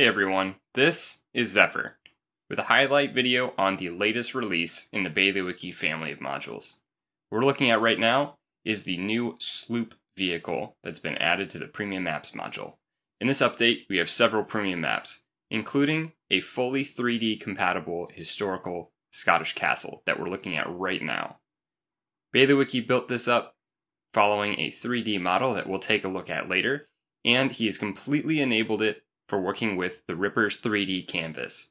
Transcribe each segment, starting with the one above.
Hey everyone, this is Zephyr, with a highlight video on the latest release in the Baileywiki family of modules. What we're looking at right now is the new Sloop vehicle that's been added to the Premium Maps module. In this update, we have several premium maps, including a fully 3D compatible historical Scottish castle that we're looking at right now. Baileywiki built this up following a 3D model that we'll take a look at later, and he has completely enabled it for working with the Ripper's 3D canvas.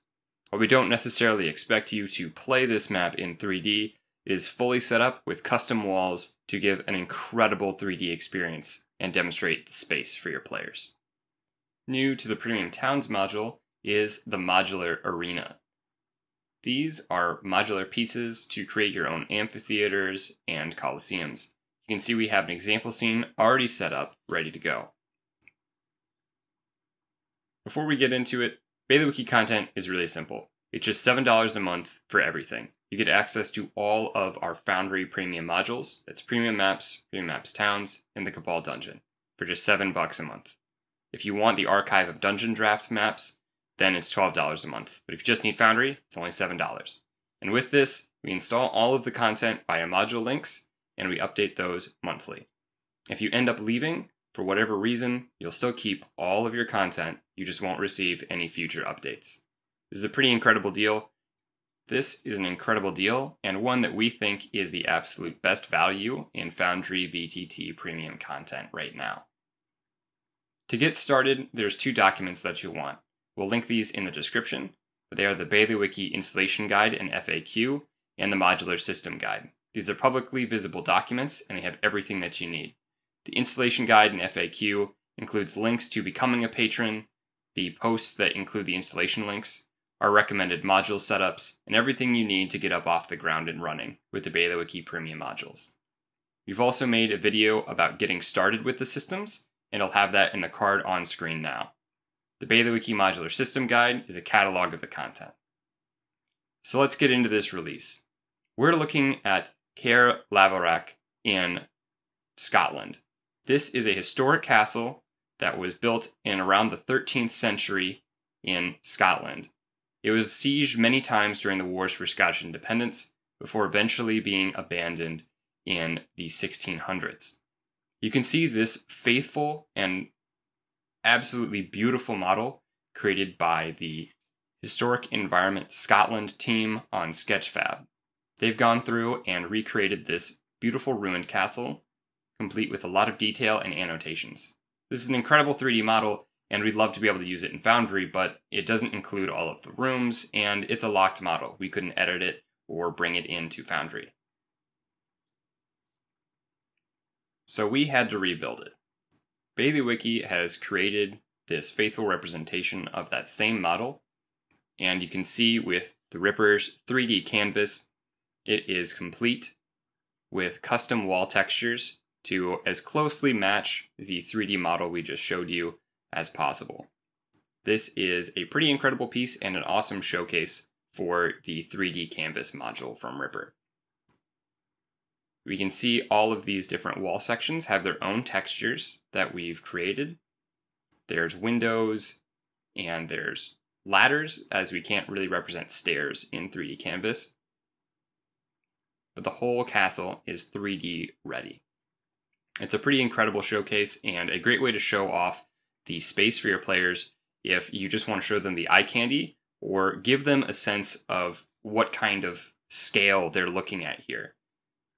While we don't necessarily expect you to play this map in 3D, it is fully set up with custom walls to give an incredible 3D experience and demonstrate the space for your players. New to the Premium Towns module is the Modular Arena. These are modular pieces to create your own amphitheaters and coliseums. You can see we have an example scene already set up, ready to go. Before we get into it, Baileywiki content is really simple. It's just $7 a month for everything. You get access to all of our Foundry premium modules. That's Premium Maps, Premium Maps Towns, and the Cabal Dungeon for just $7 a month. If you want the archive of dungeon draft maps, then it's $12 a month. But if you just need Foundry, it's only $7. And with this, we install all of the content via module links, and we update those monthly. If you end up leaving, for whatever reason, you'll still keep all of your content, you just won't receive any future updates. This is a pretty incredible deal. This is an incredible deal, and one that we think is the absolute best value in Foundry VTT premium content right now. To get started, there's two documents that you'll want. We'll link these in the description, but they are the Baileywiki Installation Guide and FAQ, and the Modular System Guide. These are publicly visible documents, and they have everything that you need. The Installation Guide and FAQ includes links to becoming a patron, the posts that include the installation links, our recommended module setups, and everything you need to get up off the ground and running with the Baileywiki Premium modules. We've also made a video about getting started with the systems, and I'll have that in the card on screen now. The Baileywiki Modular System Guide is a catalog of the content. So let's get into this release. We're looking at Caerlaverock in Scotland. This is a historic castle that was built in around the 13th century in Scotland. It was sieged many times during the wars for Scottish independence before eventually being abandoned in the 1600s. You can see this faithful and absolutely beautiful model created by the Historic Environment Scotland team on Sketchfab. They've gone through and recreated this beautiful ruined castle, complete with a lot of detail and annotations. This is an incredible 3D model, and we'd love to be able to use it in Foundry, but it doesn't include all of the rooms, and it's a locked model. We couldn't edit it or bring it into Foundry. So we had to rebuild it. Baileywiki has created this faithful representation of that same model, and you can see with the Ripper's 3D canvas, it is complete with custom wall textures to as closely match the 3D model we just showed you as possible. This is a pretty incredible piece and an awesome showcase for the 3D canvas module from Ripper. We can see all of these different wall sections have their own textures that we've created. There's windows and there's ladders, as we can't really represent stairs in 3D canvas. But the whole castle is 3D ready. It's a pretty incredible showcase and a great way to show off the space for your players if you just want to show them the eye candy or give them a sense of what kind of scale they're looking at here.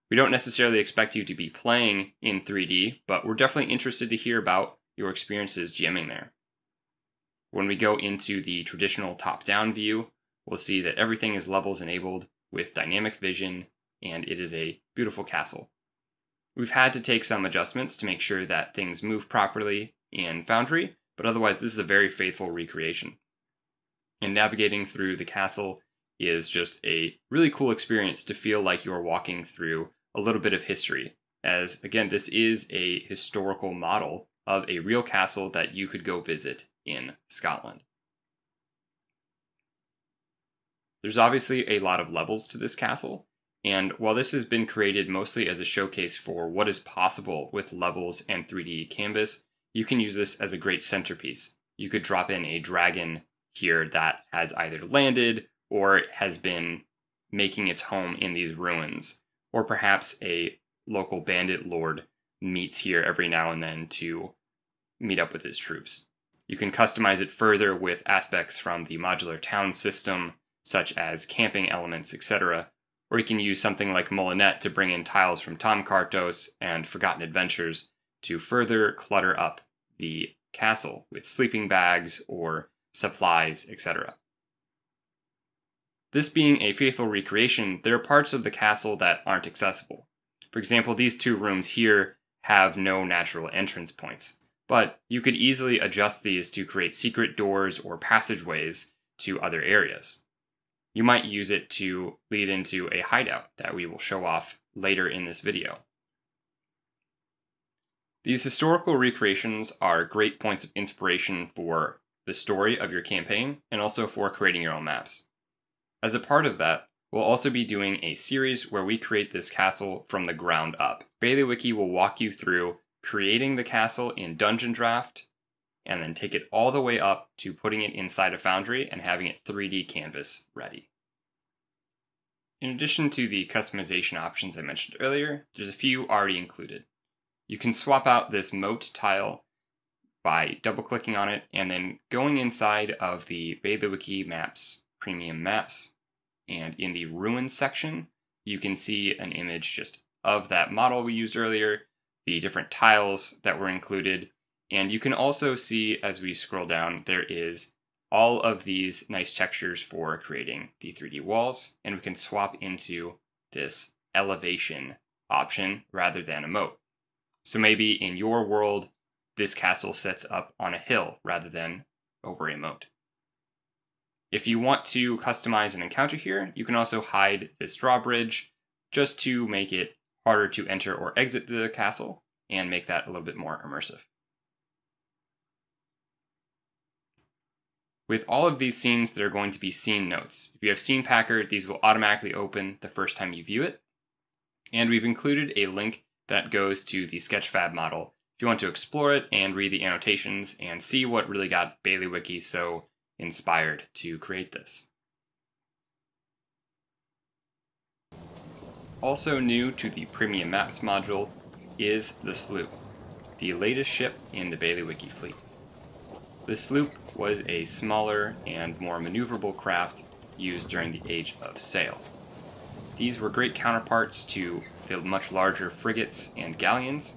We don't necessarily expect you to be playing in 3D, but we're definitely interested to hear about your experiences GMing there. When we go into the traditional top-down view, we'll see that everything is levels enabled with dynamic vision, and it is a beautiful castle. We've had to take some adjustments to make sure that things move properly in Foundry, but otherwise this is a very faithful recreation. And navigating through the castle is just a really cool experience to feel like you're walking through a little bit of history, as again, this is a historical model of a real castle that you could go visit in Scotland. There's obviously a lot of levels to this castle, and while this has been created mostly as a showcase for what is possible with levels and 3D canvas, you can use this as a great centerpiece. you could drop in a dragon here that has either landed or has been making its home in these ruins, or perhaps a local bandit lord meets here every now and then to meet up with his troops. You can customize it further with aspects from the modular town system, such as camping elements, etc., or you can use something like Molinet to bring in tiles from Tom Kartos and Forgotten Adventures to further clutter up the castle with sleeping bags or supplies, etc. This being a faithful recreation, there are parts of the castle that aren't accessible. For example, these two rooms here have no natural entrance points, but you could easily adjust these to create secret doors or passageways to other areas. You might use it to lead into a hideout that we will show off later in this video. These historical recreations are great points of inspiration for the story of your campaign and also for creating your own maps. As a part of that, we'll also be doing a series where we create this castle from the ground up. Baileywiki will walk you through creating the castle in Dungeon Draft, and then take it all the way up to putting it inside a Foundry and having it 3D canvas ready. In addition to the customization options I mentioned earlier, there's a few already included. You can swap out this moat tile by double-clicking on it and then going inside of the Baileywiki Maps Premium Maps, and in the Ruins section, you can see an image just of that model we used earlier, the different tiles that were included, and you can also see as we scroll down, there is all of these nice textures for creating the 3D walls, and we can swap into this elevation option rather than a moat. So maybe in your world, this castle sits up on a hill rather than over a moat. If you want to customize an encounter here, you can also hide this drawbridge just to make it harder to enter or exit the castle and make that a little bit more immersive. With all of these scenes, there are going to be scene notes. If you have Scene Packer, these will automatically open the first time you view it. And we've included a link that goes to the Sketchfab model if you want to explore it and read the annotations and see what really got Baileywiki so inspired to create this. Also new to the Premium Maps module is the Sloop, the latest ship in the Baileywiki fleet. The Sloop was a smaller and more maneuverable craft used during the Age of Sail. These were great counterparts to the much larger frigates and galleons,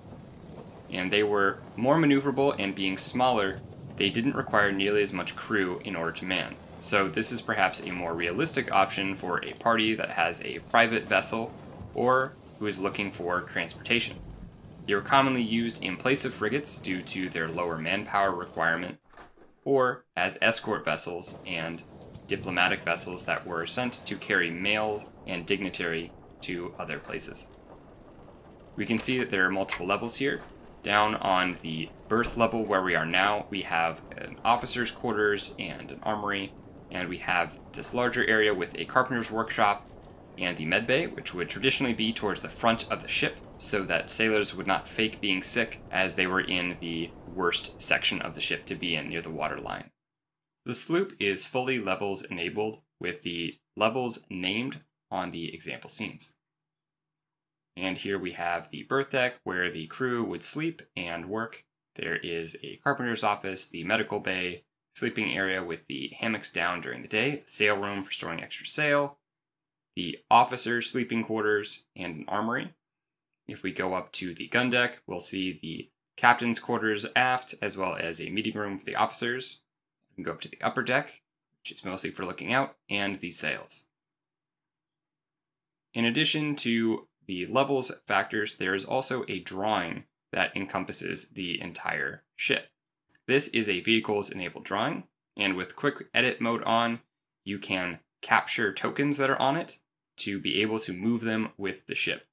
and they were more maneuverable, and being smaller, they didn't require nearly as much crew in order to man. So this is perhaps a more realistic option for a party that has a private vessel or who is looking for transportation. They were commonly used in place of frigates due to their lower manpower requirement, or as escort vessels and diplomatic vessels that were sent to carry mail and dignitary to other places. We can see that there are multiple levels here. Down on the berth level where we are now, we have an officer's quarters and an armory, and we have this larger area with a carpenter's workshop and the medbay, which would traditionally be towards the front of the ship so that sailors would not fake being sick as they were in the worst section of the ship to be in near the waterline. The sloop is fully levels enabled with the levels named on the example scenes. And here we have the berth deck where the crew would sleep and work. There is a carpenter's office, the medical bay, sleeping area with the hammocks down during the day, sail room for storing extra sail, the officer's sleeping quarters, and an armory. If we go up to the gun deck, we'll see the captain's quarters aft, as well as a meeting room for the officers. We can go up to the upper deck, which is mostly for looking out, and the sails. In addition to the levels factors, there is also a drawing that encompasses the entire ship. This is a vehicles-enabled drawing, and with quick edit mode on, you can capture tokens that are on it to be able to move them with the ship.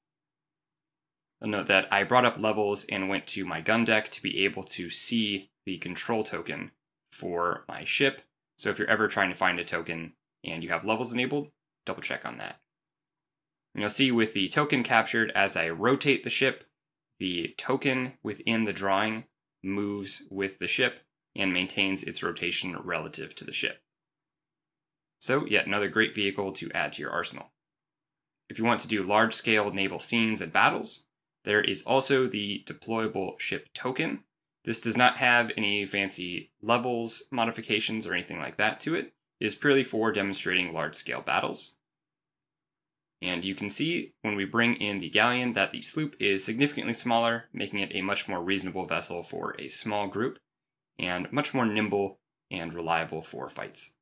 I'll note that I brought up levels and went to my gun deck to be able to see the control token for my ship. So if you're ever trying to find a token and you have levels enabled, double check on that. And you'll see with the token captured, as I rotate the ship, the token within the drawing moves with the ship, and maintains its rotation relative to the ship. So yet another great vehicle to add to your arsenal. If you want to do large-scale naval scenes and battles, there is also the Deployable Ship Token. This does not have any fancy levels, modifications, or anything like that to it. It is purely for demonstrating large-scale battles. And you can see when we bring in the galleon that the sloop is significantly smaller, making it a much more reasonable vessel for a small group, and much more nimble and reliable for fights.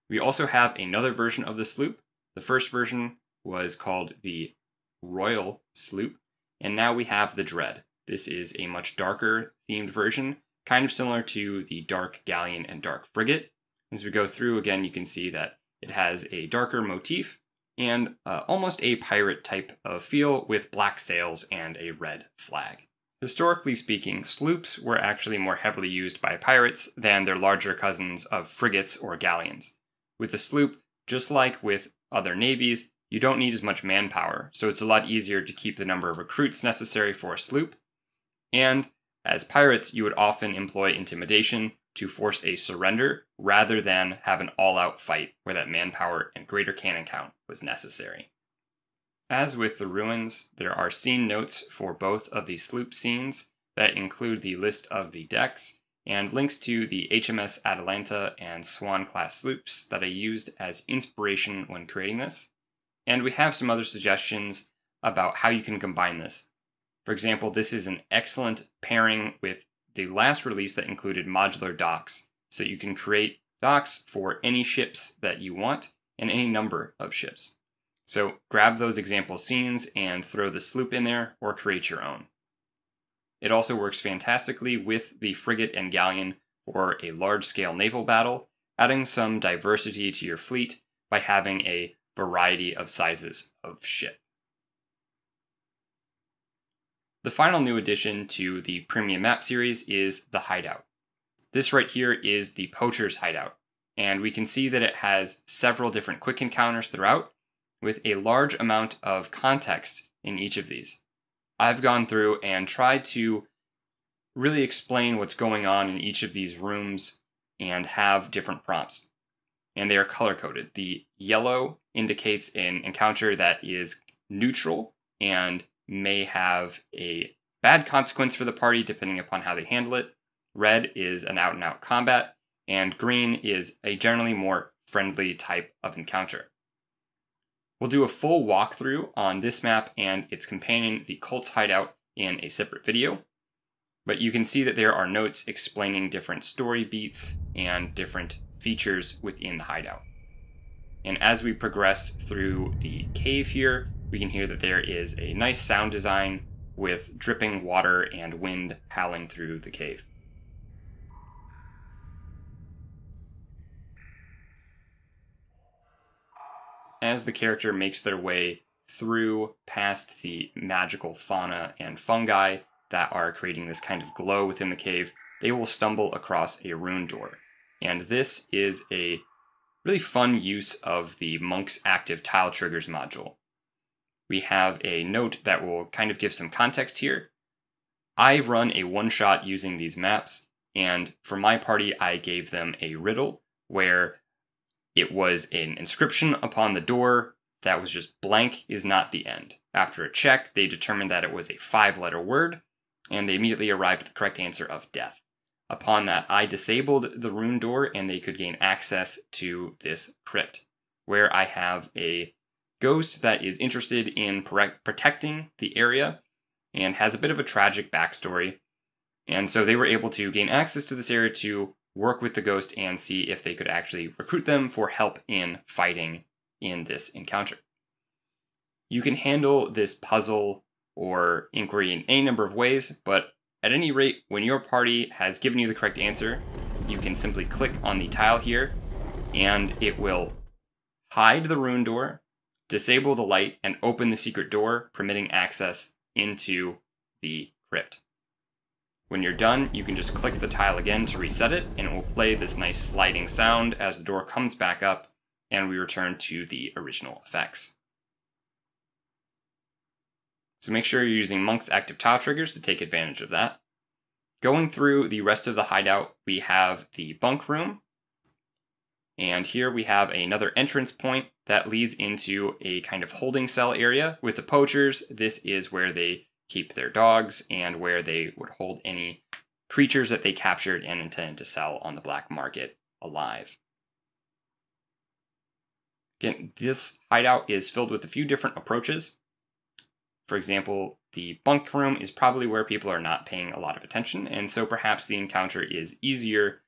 We also have another version of the sloop. The first version was called the Royal Sloop, and now we have the Dread. This is a much darker themed version, kind of similar to the Dark Galleon and Dark Frigate. As we go through again, you can see that it has a darker motif and almost a pirate type of feel with black sails and a red flag. Historically speaking, sloops were actually more heavily used by pirates than their larger cousins of frigates or galleons. With the sloop, just like with other navies, you don't need as much manpower, so it's a lot easier to keep the number of recruits necessary for a sloop. And as pirates, you would often employ intimidation to force a surrender rather than have an all-out fight where that manpower and greater cannon count was necessary. As with the Ruins, there are scene notes for both of the sloop scenes that include the list of the decks and links to the HMS Atalanta and Swan-class sloops that I used as inspiration when creating this. And we have some other suggestions about how you can combine this. For example, this is an excellent pairing with the last release that included modular docks, so you can create docks for any ships that you want and any number of ships. So grab those example scenes and throw the sloop in there or create your own. It also works fantastically with the frigate and galleon for a large-scale naval battle, adding some diversity to your fleet by having a variety of sizes of ship. The final new addition to the Premium Map series is the Hideout. This right here is the Poacher's Hideout, and we can see that it has several different quick encounters throughout, with a large amount of context in each of these. I've gone through and tried to really explain what's going on in each of these rooms and have different prompts, and they are color-coded. The yellow indicates an encounter that is neutral and may have a bad consequence for the party depending upon how they handle it. Red is an out-and-out combat, and green is a generally more friendly type of encounter. We'll do a full walkthrough on this map and its companion, the Cult's Hideout, in a separate video, but you can see that there are notes explaining different story beats and different features within the hideout. And as we progress through the cave here, we can hear that there is a nice sound design with dripping water and wind howling through the cave. As the character makes their way through past the magical fauna and fungi that are creating this kind of glow within the cave, they will stumble across a rune door. And this is a really fun use of the Monk's Active Tile Triggers module. We have a note that will kind of give some context here. I run a one-shot using these maps, and for my party, I gave them a riddle where it was an inscription upon the door that was just blank is not the end. After a check, they determined that it was a 5-letter word, and they immediately arrived at the correct answer of death. Upon that, I disabled the rune door, and they could gain access to this crypt, where I have a ghost that is interested in protecting the area and has a bit of a tragic backstory. And so they were able to gain access to this area to work with the ghost and see if they could actually recruit them for help in fighting in this encounter. You can handle this puzzle or inquiry in any number of ways, but at any rate, when your party has given you the correct answer, you can simply click on the tile here, and it will hide the rune door, disable the light, and open the secret door, permitting access into the crypt. When you're done, you can just click the tile again to reset it, and it will play this nice sliding sound as the door comes back up, and we return to the original effects. So make sure you're using Monk's Active Tile Triggers to take advantage of that. Going through the rest of the hideout, we have the bunk room. And here we have another entrance point that leads into a kind of holding cell area. With the poachers, this is where they keep their dogs and where they would hold any creatures that they captured and intended to sell on the black market alive. Again, this hideout is filled with a few different approaches. For example, the bunk room is probably where people are not paying a lot of attention, and so perhaps the encounter is easier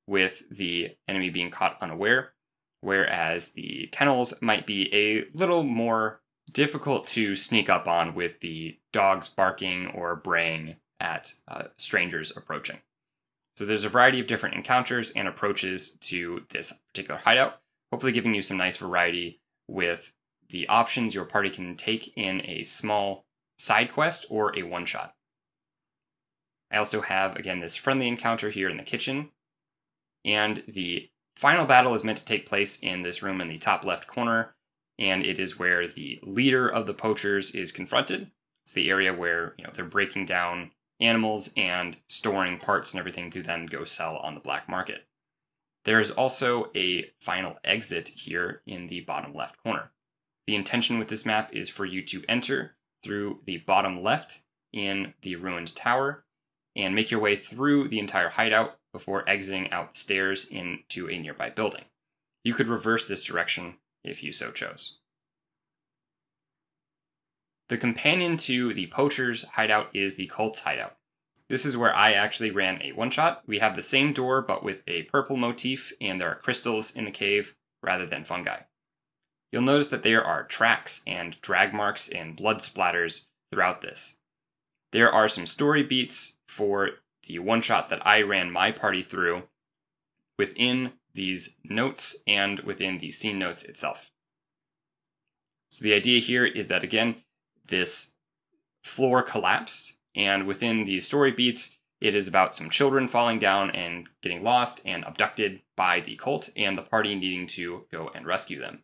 with the enemy being caught unaware, whereas the kennels might be a little more difficult to sneak up on with the dogs barking or braying at strangers approaching. So there's a variety of different encounters and approaches to this particular hideout, hopefully giving you some nice variety with the options your party can take in a small side quest or a one-shot. I also have, again, this friendly encounter here in the kitchen, and the final battle is meant to take place in this room in the top left corner, and it is where the leader of the poachers is confronted. It's the area where they're breaking down animals and storing parts and everything to then go sell on the black market. There is also a final exit here in the bottom left corner. The intention with this map is for you to enter through the bottom left in the ruined tower and make your way through the entire hideout before exiting out the stairs into a nearby building. You could reverse this direction if you so chose. The companion to the poachers hideout is the cult's hideout. This is where I actually ran a one-shot. We have the same door but with a purple motif, and there are crystals in the cave rather than fungi. You'll notice that there are tracks and drag marks and blood splatters throughout this. There are some story beats for the one-shot that I ran my party through within these notes and within the scene notes itself. So the idea here is that, again, this floor collapsed, and within these story beats, it is about some children falling down and getting lost and abducted by the cult, and the party needing to go and rescue them.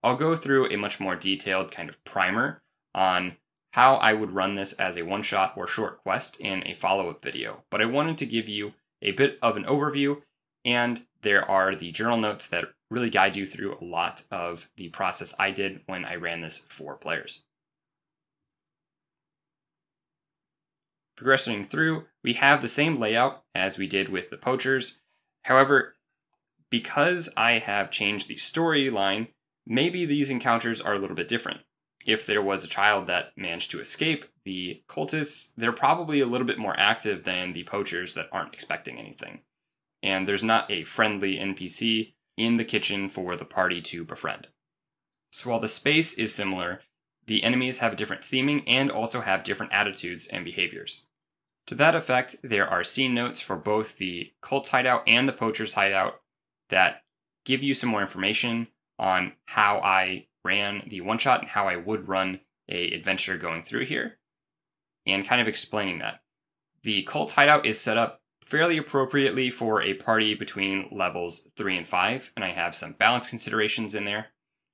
I'll go through a much more detailed kind of primer on how I would run this as a one-shot or short quest in a follow-up video, but I wanted to give you a bit of an overview, and there are the journal notes that really guide you through a lot of the process I did when I ran this for players. Progressing through, we have the same layout as we did with the poachers. However, because I have changed the storyline, maybe these encounters are a little bit different. If there was a child that managed to escape, the cultists, they're probably a little bit more active than the poachers that aren't expecting anything. And there's not a friendly NPC in the kitchen for the party to befriend. So while the space is similar, the enemies have a different theming and also have different attitudes and behaviors. To that effect, there are scene notes for both the cult's hideout and the poacher's hideout that give you some more information on how I ran the one-shot and how I would run a adventure going through here, and kind of explaining that. The cult's hideout is set up fairly appropriately for a party between levels 3 and 5, and I have some balance considerations in there,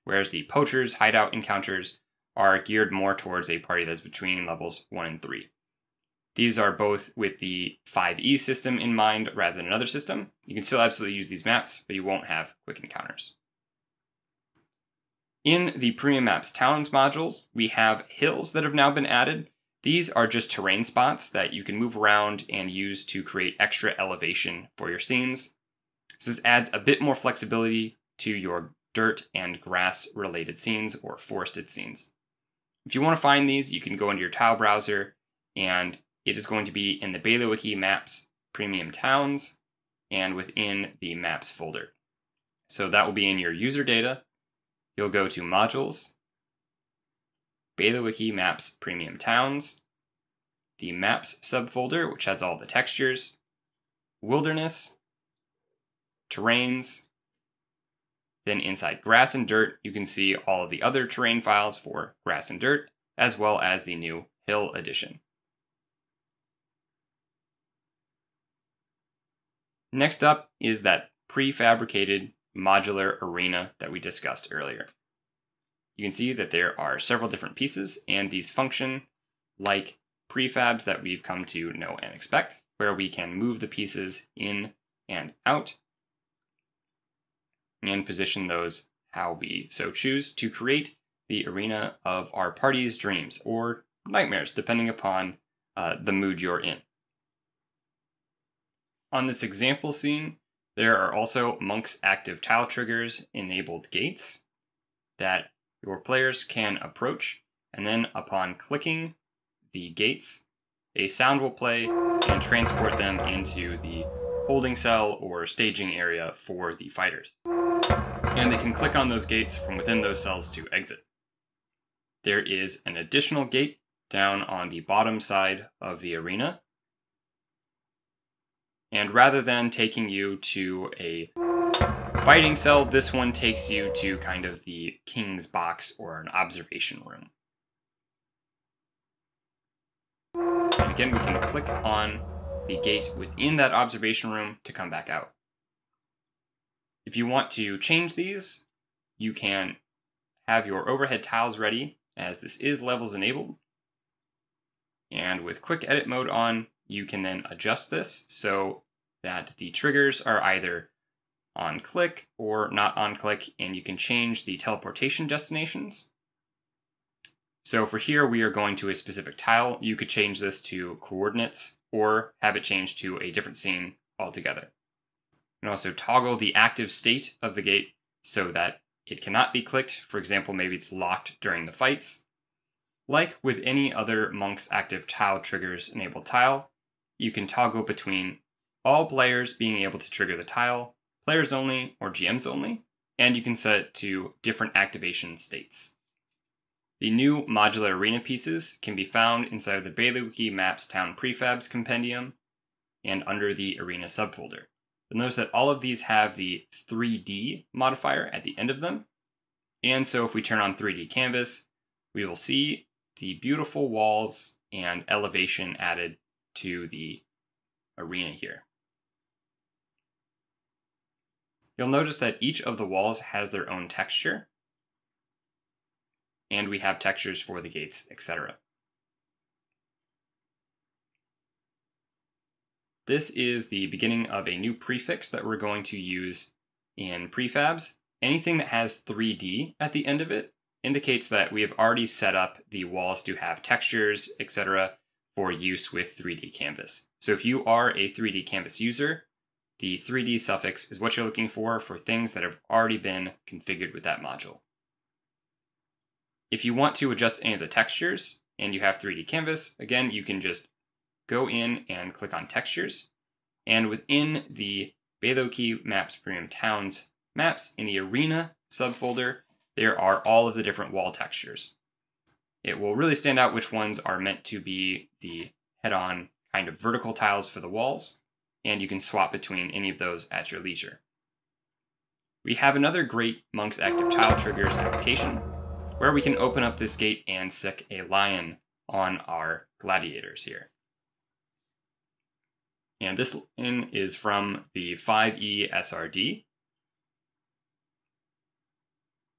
whereas the poacher's hideout encounters are geared more towards a party that's between levels 1 and 3. These are both with the 5e system in mind rather than another system. You can still absolutely use these maps, but you won't have quick encounters. In the Premium Maps Towns modules, we have hills that have now been added. These are just terrain spots that you can move around and use to create extra elevation for your scenes. So this adds a bit more flexibility to your dirt and grass related scenes or forested scenes. If you want to find these, you can go into your tile browser, and it is going to be in the Baileywiki Maps Premium Towns and within the Maps folder. So that will be in your user data. You'll go to Modules, Baileywiki Maps Premium Towns, the Maps subfolder, which has all the textures, Wilderness, Terrains. Then inside Grass and Dirt, you can see all of the other terrain files for Grass and Dirt, as well as the new Hill edition. Next up is that prefabricated modular arena that we discussed earlier. You can see that there are several different pieces, and these function like prefabs that we've come to know and expect. where we can move the pieces in and out and position those how we so choose to create the arena of our party's dreams or nightmares, depending upon the mood you're in. On this example scene, there are also Monk's active tile triggers enabled gates that your players can approach, and then upon clicking the gates, a sound will play and transport them into the holding cell or staging area for the fighters. And they can click on those gates from within those cells to exit. There is an additional gate down on the bottom side of the arena. And rather than taking you to a fighting cell, this one takes you to kind of the king's box or an observation room. And again, we can click on the gate within that observation room to come back out. If you want to change these, you can have your overhead tiles ready, as this is levels enabled. And with quick edit mode on, you can then adjust this so that the triggers are either on click or not on click, and you can change the teleportation destinations. So for here, we are going to a specific tile. You could change this to coordinates or have it change to a different scene altogether. You can also toggle the active state of the gate so that it cannot be clicked. For example, maybe it's locked during the fights. Like with any other Monk's active tile triggers enabled tile, you can toggle between all players being able to trigger the tile, players only, or GMs only, and you can set it to different activation states. The new Modular Arena pieces can be found inside of the Baileywiki Maps Town Prefabs compendium and under the Arena subfolder. You'll notice that all of these have the 3D modifier at the end of them, and so if we turn on 3D canvas, we will see the beautiful walls and elevation added to the arena here. You'll notice that each of the walls has their own texture, and we have textures for the gates, etc. This is the beginning of a new prefix that we're going to use in prefabs. Anything that has 3D at the end of it indicates that we have already set up the walls to have textures, etc. for use with 3D canvas. So if you are a 3D canvas user, the 3D suffix is what you're looking for things that have already been configured with that module. If you want to adjust any of the textures and you have 3D canvas, again, you can just go in and click on textures. And within the Baileywiki Maps Premium Towns maps in the Arena subfolder, there are all of the different wall textures. It will really stand out which ones are meant to be the head-on kind of vertical tiles for the walls, and you can swap between any of those at your leisure. We have another great Monk's Active Tile Triggers application, where we can open up this gate and stick a lion on our gladiators here. And this lion is from the 5e SRD.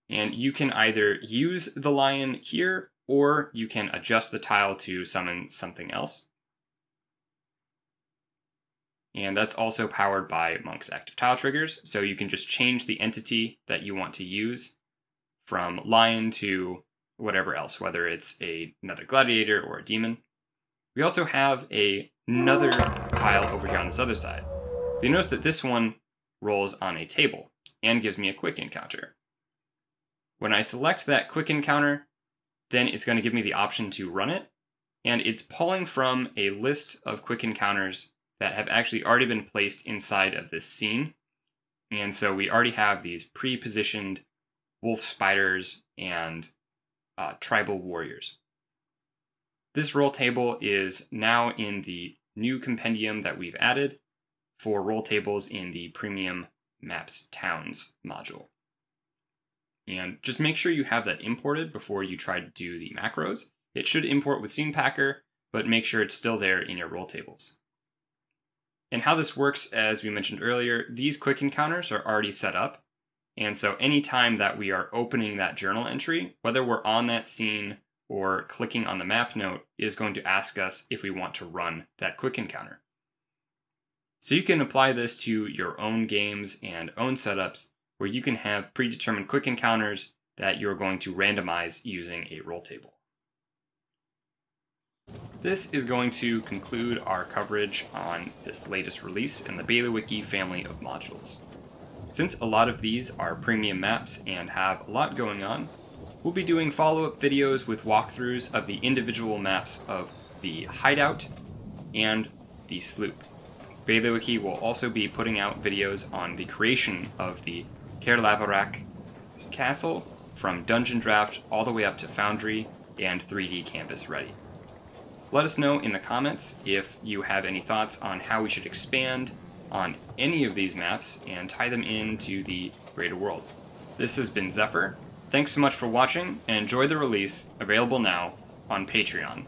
And you can either use the lion here, or you can adjust the tile to summon something else. And that's also powered by Monk's Active Tile Triggers, so you can just change the entity that you want to use from lion to whatever else, whether it's another gladiator or a demon. We also have another tile over here on this other side. You notice that this one rolls on a table and gives me a quick encounter. When I select that quick encounter, then it's going to give me the option to run it, and it's pulling from a list of quick encounters that have actually already been placed inside of this scene. And so we already have these pre-positioned wolf spiders and tribal warriors. This roll table is now in the new compendium that we've added for roll tables in the Premium Maps Towns module. And just make sure you have that imported before you try to do the macros. It should import with Scene Packer, but make sure it's still there in your roll tables. And how this works, as we mentioned earlier, these quick encounters are already set up. And so anytime that we are opening that journal entry, whether we're on that scene or clicking on the map note, is going to ask us if we want to run that quick encounter. So you can apply this to your own games and own setups where you can have predetermined quick encounters that you're going to randomize using a roll table. This is going to conclude our coverage on this latest release in the Baileywiki family of modules. Since a lot of these are premium maps and have a lot going on, we'll be doing follow-up videos with walkthroughs of the individual maps of the Hideout and the Sloop. Baileywiki will also be putting out videos on the creation of the Caerlaverock castle from dungeon draft all the way up to Foundry and 3D canvas ready. Let us know in the comments if you have any thoughts on how we should expand on any of these maps and tie them into the greater world. This has been Zephyr. Thanks so much for watching and enjoy the release, available now on Patreon.